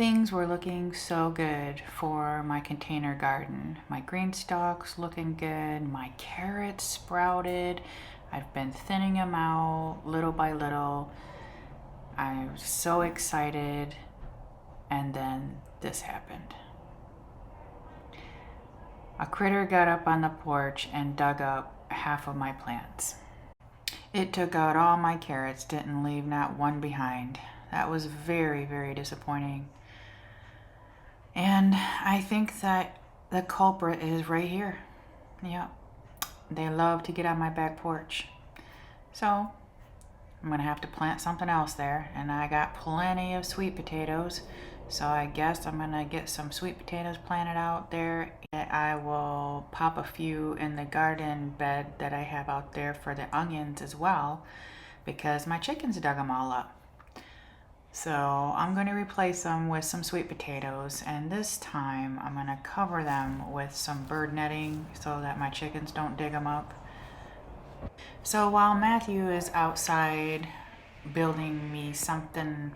Things were looking so good for my container garden. My green stalks looking good, my carrots sprouted. I've been thinning them out little by little. I was so excited, and then this happened. A critter got up on the porch and dug up half of my plants. It took out all my carrots, didn't leave not one behind. That was very, very disappointing. And I think that the culprit is right here. Yep. They love to get on my back porch. So I'm gonna have to plant something else there, and I got plenty of sweet potatoes. So I guess I'm gonna get some sweet potatoes planted out there. I will pop a few in the garden bed that I have out there for the onions as well, because my chickens dug them all up. So I'm going to replace them with some sweet potatoes, and this time I'm going to cover them with some bird netting so that my chickens don't dig them up. So while Matthew is outside building me something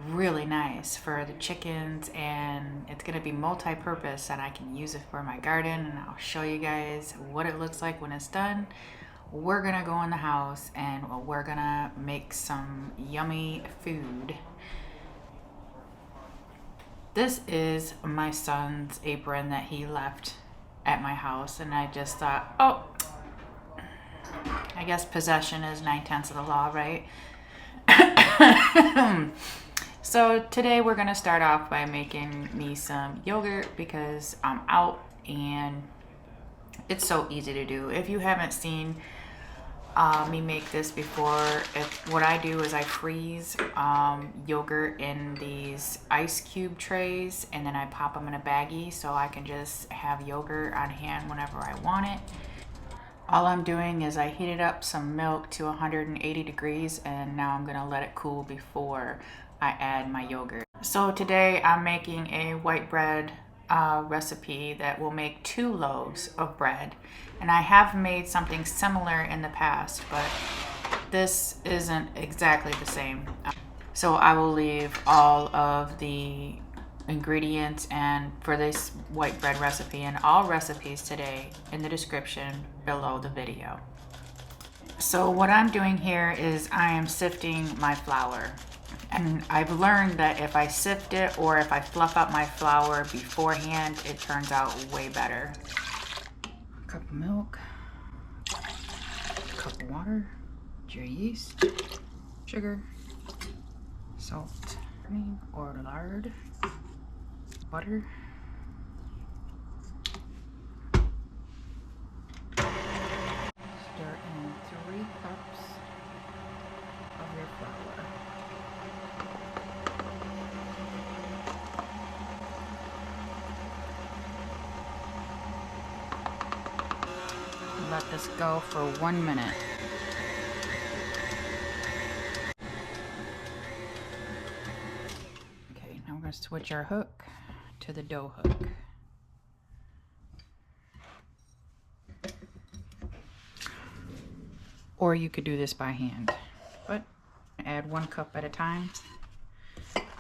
really nice for the chickens, and it's going to be multi-purpose and I can use it for my garden, and I'll show you guys what it looks like when it's done, we're gonna go in the house and we're gonna make some yummy food. This is my son's apron that he left at my house, and I just thought, oh, I guess possession is 9/10 of the law, right? So today we're gonna start off by making me some yogurt because I'm out and it's so easy to do. If you haven't seen me make this before, what I do is I freeze yogurt in these ice cube trays, and then I pop them in a baggie so I can just have yogurt on hand whenever I want it. All I'm doing is I heated up some milk to 180 degrees, and now I'm gonna let it cool before I add my yogurt. So today I'm making a white bread recipe that will make 2 loaves of bread, and I have made something similar in the past, but this isn't exactly the same. So I will leave all of the ingredients and for this white bread recipe and all recipes today in the description below the video. So what I'm doing here is I am sifting my flour. And I've learned that if I sift it or if I fluff up my flour beforehand, it turns out way better. A cup of milk, a cup of water, your yeast, sugar, salt, or lard, butter. Stir in 3 cups of your flour. Let this go for 1 minute. Okay, now we're going to switch our hook to the dough hook. Or you could do this by hand, but add 1 cup at a time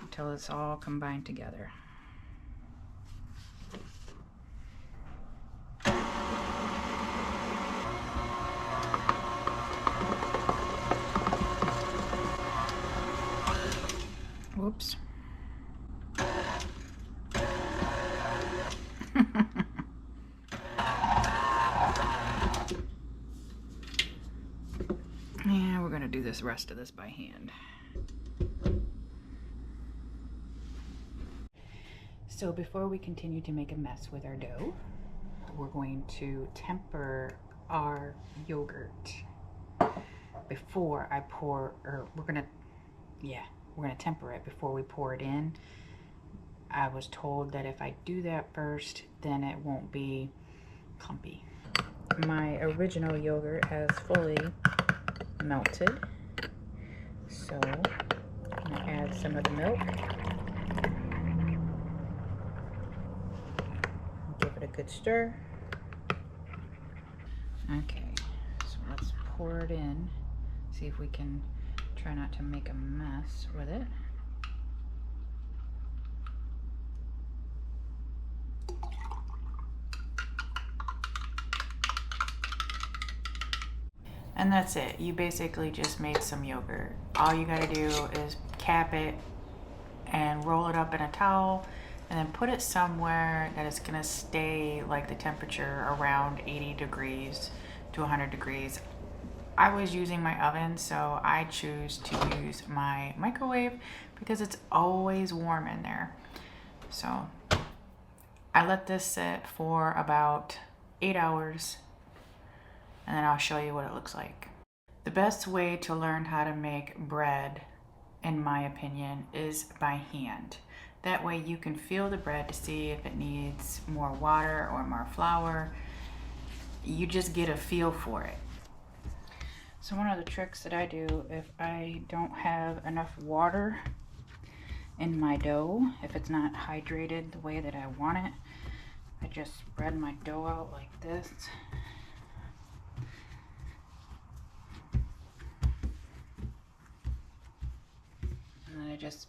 until it's all combined together. Whoops. Yeah, we're gonna do this rest of this by hand. So before we continue to make a mess with our dough, we're going to temper our yogurt before I pour, or we're gonna temper it before we pour it in. I was told that if I do that first, then it won't be clumpy. My original yogurt has fully melted, so I'm gonna add some of the milk. Give it a good stir. Okay, so let's pour it in. See if we can try not to make a mess with it. And that's it. You basically just made some yogurt. All you gotta do is cap it and roll it up in a towel and then put it somewhere that it's gonna stay like the temperature around 80 degrees to 100 degrees. I was using my oven, so I choose to use my microwave because it's always warm in there. So I let this sit for about 8 hours and then I'll show you what it looks like. The best way to learn how to make bread, in my opinion, is by hand. That way you can feel the bread to see if it needs more water or more flour. You just get a feel for it. So one of the tricks that I do, if I don't have enough water in my dough, if it's not hydrated the way that I want it, I just spread my dough out like this. And then I just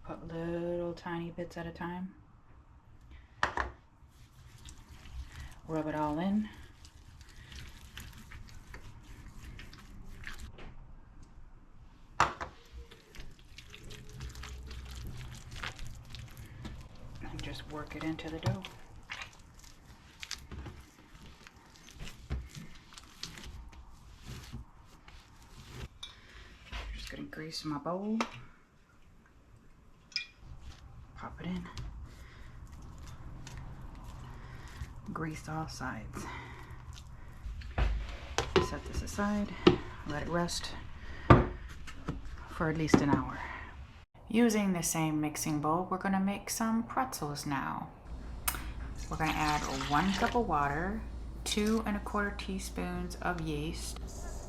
put little tiny bits at a time. Rub it all in. And just work it into the dough. Just gonna grease my bowl. Pop it in. Grease all sides. Set this aside. Let it rest for at least an hour. Using the same mixing bowl, we're gonna make some pretzels now. We're gonna add 1 cup of water, 2 1/4 teaspoons of yeast,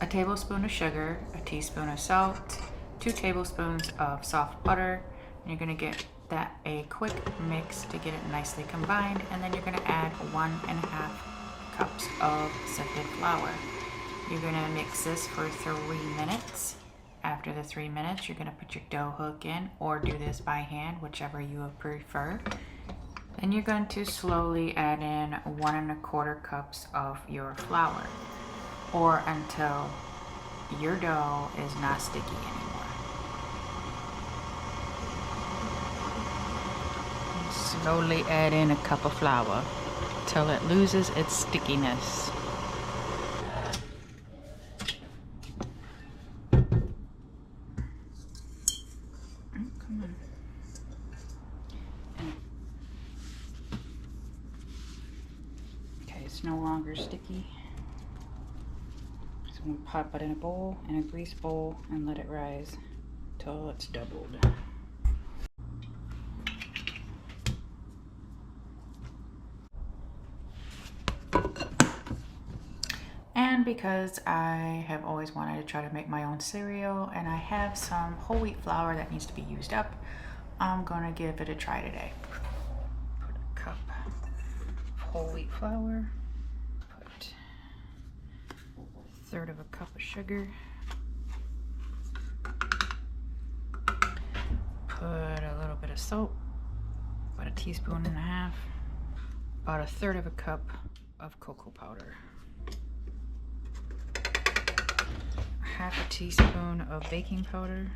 a tablespoon of sugar, a teaspoon of salt, 2 tablespoons of soft butter, and you're gonna get that a quick mix to get it nicely combined, and then you're gonna add 1 1/2 cups of sifted flour. You're gonna mix this for 3 minutes. After the 3 minutes, you're gonna put your dough hook in or do this by hand, whichever you prefer. Then you're going to slowly add in 1 1/4 cups of your flour, or until your dough is not sticky anymore. And slowly add in a cup of flour till it loses its stickiness. It's no longer sticky. So I'm going to pop it in a bowl, in a grease bowl, and let it rise till it's doubled. And because I have always wanted to try to make my own cereal, and I have some whole wheat flour that needs to be used up, I'm going to give it a try today. Put a cup of whole wheat flour. 1/3 of a cup of sugar, put a little bit of salt, about 1.5 teaspoons, about 1/3 of a cup of cocoa powder, 1/2 teaspoon of baking powder,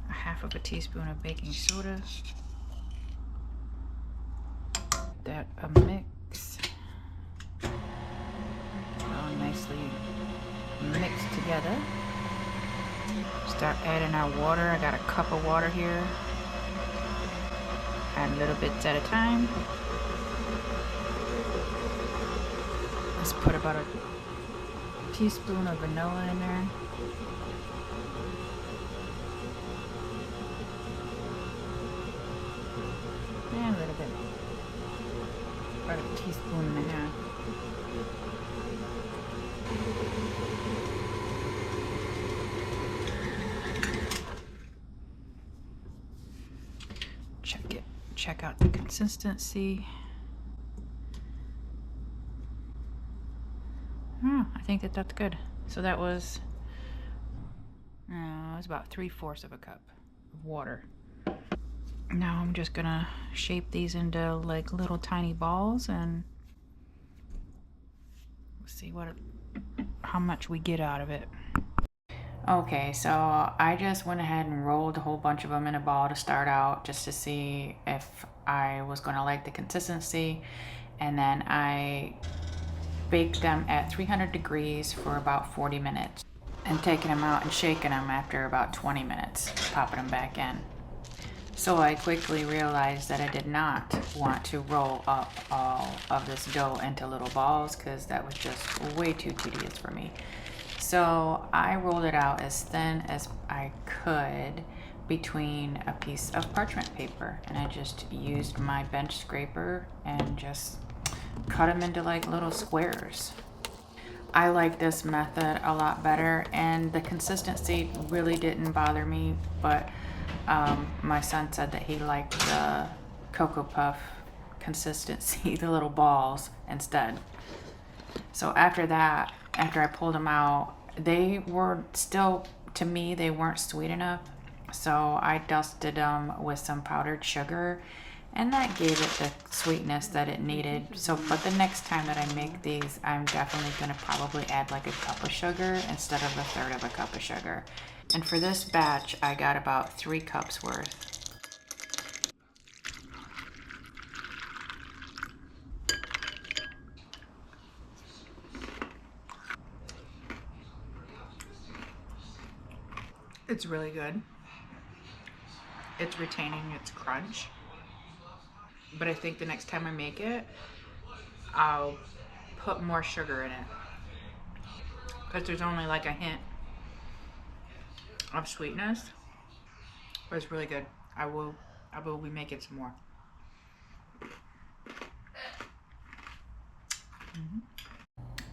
1/2 teaspoon of baking soda, that a mix. Nicely mixed together. Start adding our water. I got a cup of water here. Add little bits at a time. Let's put about 1 teaspoon of vanilla in there. And a little bit. About 1.5 teaspoons. Check out the consistency. Oh, I think that's good. So that was, it was about 3/4 of a cup of water. Now I'm just gonna shape these into like little tiny balls and see how much we get out of it. Okay, so I just went ahead and rolled a whole bunch of them in a ball to start out, just to see if I was going to like the consistency. And then I baked them at 300 degrees for about 40 minutes and taking them out and shaking them after about 20 minutes, popping them back in. So I quickly realized that I did not want to roll up all of this dough into little balls because that was just way too tedious for me. So I rolled it out as thin as I could between a piece of parchment paper, and I just used my bench scraper and just cut them into like little squares. I like this method a lot better, and the consistency really didn't bother me, but my son said that he liked the Cocoa Puff consistency, the little balls instead. So after that, after I pulled them out, they were still, to me, they weren't sweet enough. So I dusted them with some powdered sugar, and that gave it the sweetness that it needed. So, but the next time that I make these, I'm definitely going to probably add like a cup of sugar instead of a third of a cup of sugar. And for this batch, I got about 3 cups worth. It's really good. It's retaining its crunch. But I think the next time I make it, I'll put more sugar in it. Because there's only like a hint of sweetness. But it's really good. I will be making some more.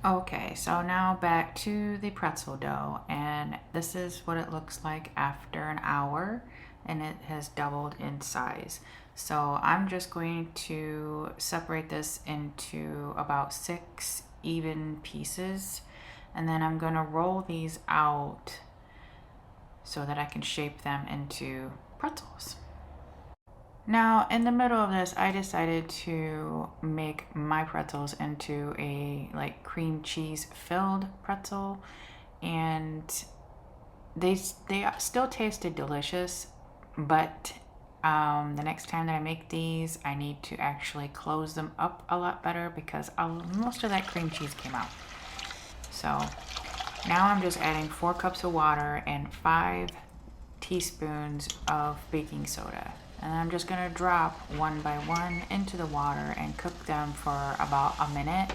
Okay, so now back to the pretzel dough, and this is what it looks like after an hour, and it has doubled in size. So I'm just going to separate this into about 6 even pieces, and then I'm going to roll these out so that I can shape them into pretzels. Now, in the middle of this, I decided to make my pretzels into a like cream cheese filled pretzel, and they still tasted delicious, but the next time that I make these, I need to actually close them up a lot better because most of that cream cheese came out. So now I'm just adding 4 cups of water and 5 teaspoons of baking soda. And I'm just going to drop one by one into the water and cook them for about a minute,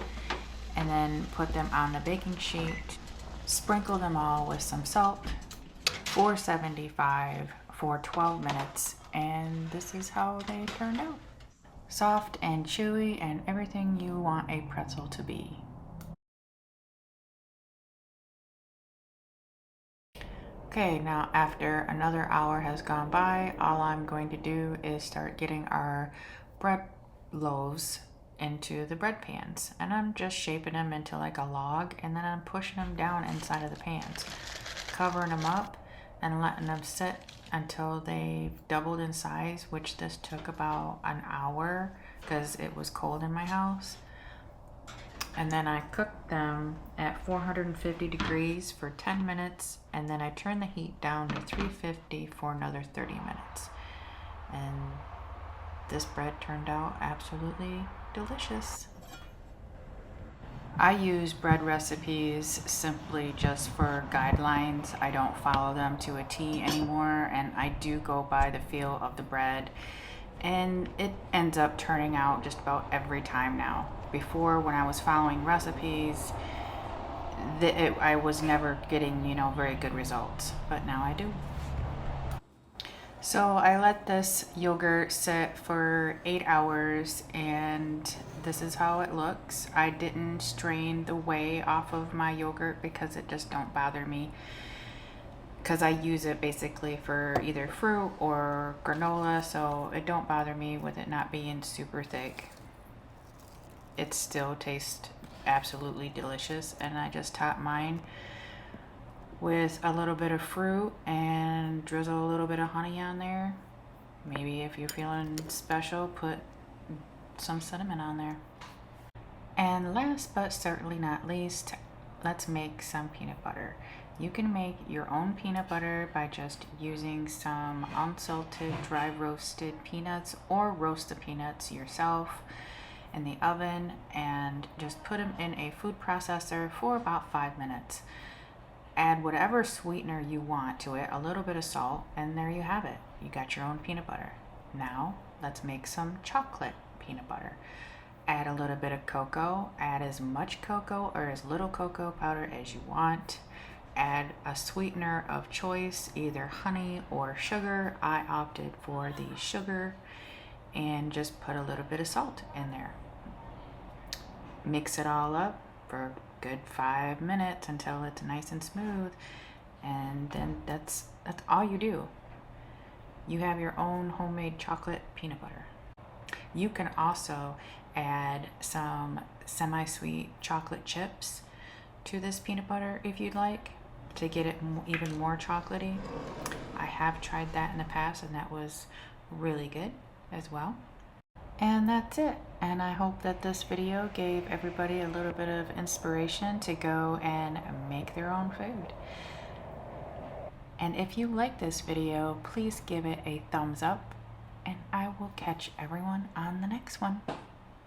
and then put them on the baking sheet. Sprinkle them all with some salt, 475 for 12 minutes, and this is how they turned out. Soft and chewy and everything you want a pretzel to be. Okay, now after another hour has gone by, all I'm going to do is start getting our bread loaves into the bread pans. And I'm just shaping them into like a log, and then I'm pushing them down inside of the pans, covering them up and letting them sit until they've doubled in size, which this took about an hour because it was cold in my house. And then I cooked them at 450 degrees for 10 minutes, and then I turned the heat down to 350 for another 30 minutes. And this bread turned out absolutely delicious. I use bread recipes simply just for guidelines. I don't follow them to a T anymore, and I do go by the feel of the bread, and it ends up turning out just about every time now. Before, when I was following recipes, I was never getting, very good results, but now I do. So I let this yogurt sit for 8 hours, and this is how it looks. I didn't strain the whey off of my yogurt because it just don't bother me, because I use it basically for either fruit or granola, so it don't bother me with it not being super thick. It still tastes absolutely delicious, and I just top mine with a little bit of fruit and drizzle a little bit of honey on there. Maybe if you're feeling special, put some cinnamon on there. And And last but certainly not least, let's make some peanut butter. You can make your own peanut butter by just using some unsalted, dry roasted peanuts, or roast the peanuts yourself in the oven and just put them in a food processor for about 5 minutes. Add whatever sweetener you want to it, a little bit of salt, and there you have it. You got your own peanut butter. Now let's make some chocolate peanut butter. Add a little bit of cocoa, add as much cocoa or as little cocoa powder as you want. Add a sweetener of choice, either honey or sugar. I opted for the sugar, and just put a little bit of salt in there. Mix it all up for a good 5 minutes until it's nice and smooth, and then that's all you do. You have your own homemade chocolate peanut butter. You can also add some semi-sweet chocolate chips to this peanut butter if you'd like, to get it even more chocolatey. I have tried that in the past, and that was really good as well. And that's it. And I hope that this video gave everybody a little bit of inspiration to go and make their own food. And if you like this video, please give it a thumbs up, and I will catch everyone on the next one.